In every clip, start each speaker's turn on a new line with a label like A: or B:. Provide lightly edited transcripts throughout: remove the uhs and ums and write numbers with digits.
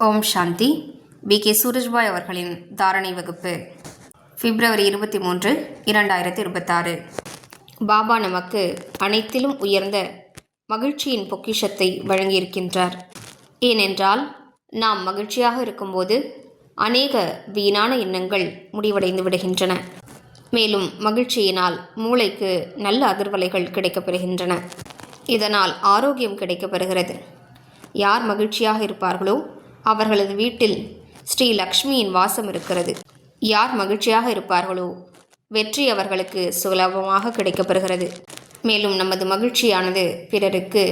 A: ஓம் சாந்தி. B.K. Surajbhai அவர்களின் தாரணை வகுப்பு பிப்ரவரி 23, 2026. பாபா நமக்கு அனைத்திலும் உயர்ந்த மகிழ்ச்சியின் பொக்கிஷத்தை வழங்கியிருக்கின்றார். ஏனென்றால் நாம் மகிழ்ச்சியாக இருக்கும்போது அநேக வீணான எண்ணங்கள் முடிவடைந்து விடுகின்றன. மேலும் மகிழ்ச்சியினால் மூளைக்கு நல்ல அதிர்வலைகள் கிடைக்கப்பெறுகின்றன. இதனால் ஆரோக்கியம் கிடைக்கப்பெறுகிறது. யார் மகிழ்ச்சியாக இருப்பார்களோ அவர்களது வீட்டில் ஸ்ரீ லக்ஷ்மியின் வாசம் இருக்கிறது. யார் மகிழ்ச்சியாக இருப்பார்களோ வெற்றி அவர்களுக்கு சுலபமாக கிடைக்கப்பெறுகிறது. மேலும் நமது மகிழ்ச்சியானது பிறருக்கு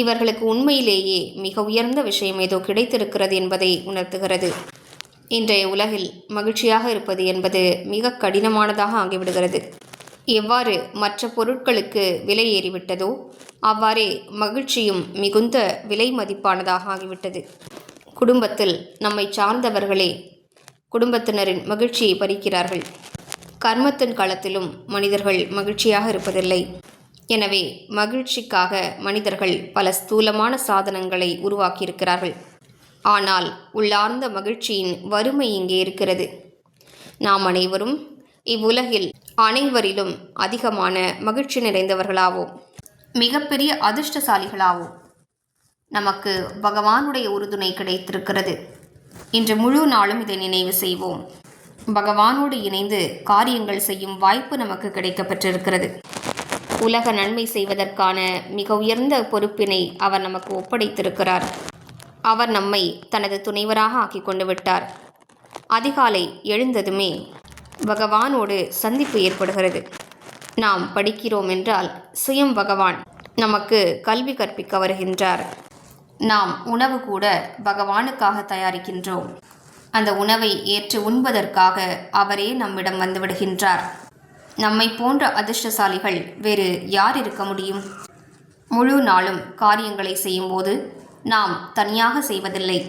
A: இவர்களுக்கு உண்மையிலேயே மிக உயர்ந்த விஷயம் ஏதோ கிடைத்திருக்கிறது என்பதை உணர்த்துகிறது. இன்றைய உலகில் மகிழ்ச்சியாக இருப்பது என்பது மிக கடினமானதாக ஆகிவிடுகிறது. எவ்வாறு மற்ற பொருட்களுக்கு விலை ஏறிவிட்டதோ அவ்வாறே மகிழ்ச்சியும் மிகுந்த விலை மதிப்பானதாக ஆகிவிட்டது. குடும்பத்தில் நம்மை சார்ந்தவர்களே குடும்பத்தினரின் மகிழ்ச்சியை பறிக்கிறார்கள். கர்மத்தின் களத்திலும் மனிதர்கள் மகிழ்ச்சியாக இருப்பதில்லை. எனவே மகிழ்ச்சிக்காக மனிதர்கள் பல ஸ்தூலமான சாதனங்களை உருவாக்கியிருக்கிறார்கள். ஆனால் உள்ளார்ந்த மகிழ்ச்சியின் வறுமை இங்கே இருக்கிறது. நாம் அனைவரும் இவ்வுலகில் அனைவரிலும் அதிகமான மகிழ்ச்சி நிறைந்தவர்களாவோம். மிகப்பெரிய அதிர்ஷ்டசாலிகளாவோம். நமக்கு பகவானுடைய உறுதுணை கிடைத்திருக்கிறது. இன்று முழு நாளும் இதை நினைவு செய்வோம். பகவானோடு இணைந்து காரியங்கள் செய்யும் வாய்ப்பு நமக்கு கிடைக்கப்பெற்றிருக்கிறது. உலக நன்மை செய்வதற்கான மிக உயர்ந்த பொறுப்பினை அவர் நமக்கு ஒப்படைத்திருக்கிறார். அவர் நம்மை தனது துணைவராக ஆக்கி கொண்டு விட்டார். அதிகாலை எழுந்ததுமே பகவானோடு சந்திப்பு ஏற்படுகிறது. நாம் படிக்கிறோம் என்றால் சுயம் பகவான் நமக்கு கல்வி கற்பிக்க வருகின்றார். நாம் உணவு கூட பகவானுக்காக தயாரிக்கின்றோம். அந்த உணவை ஏற்று உண்பதற்காக அவரே நம்மிடம் வந்துவிடுகின்றார். நம்மை போன்ற அதிர்ஷ்டசாலிகள் வேறு யார் இருக்க முடியும்? முழு நாளும் காரியங்களை செய்யும்போது நாம் தனியாக செய்வதில்லை.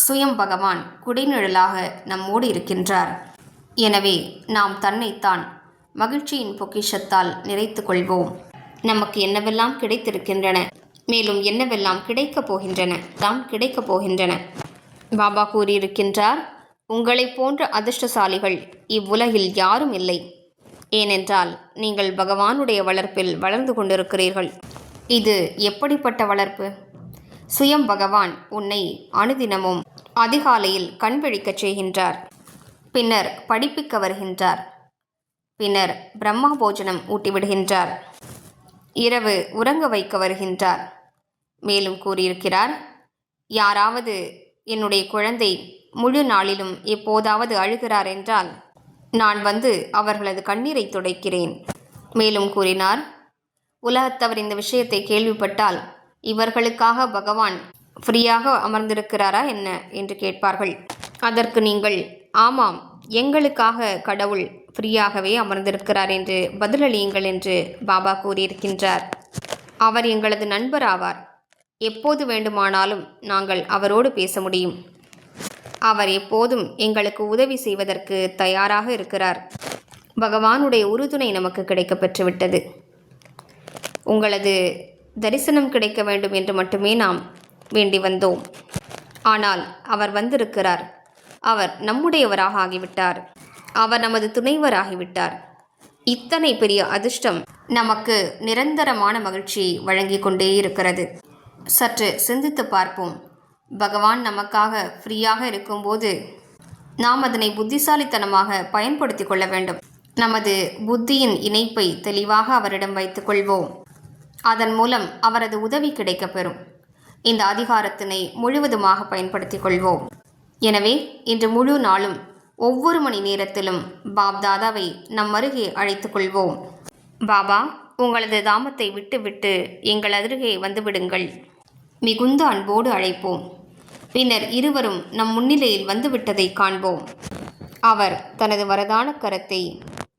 A: சுயம் பகவான் குடைநிழலாக நம்மோடு இருக்கின்றார். எனவே நாம் தன்னைத்தான் மகிழ்ச்சியின் பொக்கிஷத்தால் நிறைத்து கொள்வோம். நமக்கு என்னவெல்லாம் கிடைத்திருக்கின்றன, மேலும் என்னவெல்லாம் கிடைக்கப் போகின்றன. பாபா கூறியிருக்கின்றார், உங்களைப் போன்ற அதிர்ஷ்டசாலிகள் இவ்வுலகில் யாரும் இல்லை. ஏனென்றால் நீங்கள் பகவானுடைய வளர்ப்பில் வளர்ந்து கொண்டிருக்கிறீர்கள். இது எப்படிப்பட்ட வளர்ப்பு? சுயம் பகவான் உன்னை அனுதினமும் அதிகாலையில் கண் விழிக்கச் செய்கின்றார். பின்னர் படிப்பிக்க வருகின்றார். பின்னர் பிரம்மா போஜனம் ஊட்டிவிடுகின்றார். இரவு உறங்க வைக்க வருகின்றார். மேலும் கூறியிருக்கிறார், யாராவது என்னுடைய குழந்தை முழு நாளிலும் எப்போதாவது அழுகிறார் என்றால் நான் வந்து அவர்களது கண்ணீரை துடைக்கிறேன். மேலும் கூறினார், உலகத்தவர் இந்த விஷயத்தை கேள்விப்பட்டால் இவர்களுக்காக பகவான் ஃப்ரீயாக அமர்ந்திருக்கிறாரா என்ன என்று கேட்பார்கள். அதற்கு நீங்கள், ஆமாம், எங்களுக்காக கடவுள் ஃப்ரீயாகவே அமர்ந்திருக்கிறார் என்று பதிலளியுங்கள் என்று பாபா கூறியிருக்கின்றார். அவர் எங்களது நண்பர் ஆவார். எப்போது வேண்டுமானாலும் நாங்கள் அவரோடு பேச முடியும். அவர் எப்போதும் எங்களுக்கு உதவி செய்வதற்கு தயாராக இருக்கிறார். பகவானுடைய உறுதுணை நமக்கு கிடைக்க பெற்றுவிட்டது. உங்களது தரிசனம் கிடைக்க வேண்டும் என்று மட்டுமே நாம் வேண்டி வந்தோம். ஆனால் அவர் வந்திருக்கிறார். அவர் நம்முடையவராக ஆகிவிட்டார். அவர் நமது துணைவராகிவிட்டார். இத்தனை பெரிய அதிர்ஷ்டம் நமக்கு நிரந்தரமான மகிழ்ச்சி வழங்கி கொண்டே இருக்கிறது. சற்று சிந்தித்து பார்ப்போம். பகவான் நமக்காக ஃப்ரீயாக இருக்கும்போது நாம் அதனை புத்திசாலித்தனமாக பயன்படுத்தி கொள்ள வேண்டும். நமது புத்தியின் இணைப்பை தெளிவாக அவரிடம் வைத்துக் கொள்வோம். அதன் மூலம் அவரது உதவி கிடைக்கப்பெறும். இந்த அதிகாரத்தினை முழுவதுமாக பயன்படுத்தி கொள்வோம். எனவே இன்று முழு நாளும் ஒவ்வொரு மணி நேரத்திலும் பாப்தாதாவை நம் அருகே அழைத்து கொள்வோம். பாபா, உங்களது தாமத்தை விட்டு எங்கள் அருகே வந்துவிடுங்கள். மிகுந்த அன்போடு அழைப்போம். பின்னர் இருவரும் நம் முன்னிலையில் வந்துவிட்டதை காண்போம். அவர் தனது வரதான கரத்தை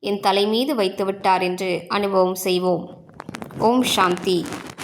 A: என் தலை மீது வைத்து விட்டார் என்று அனுபவம் செய்வோம். ஓம் சாந்தி.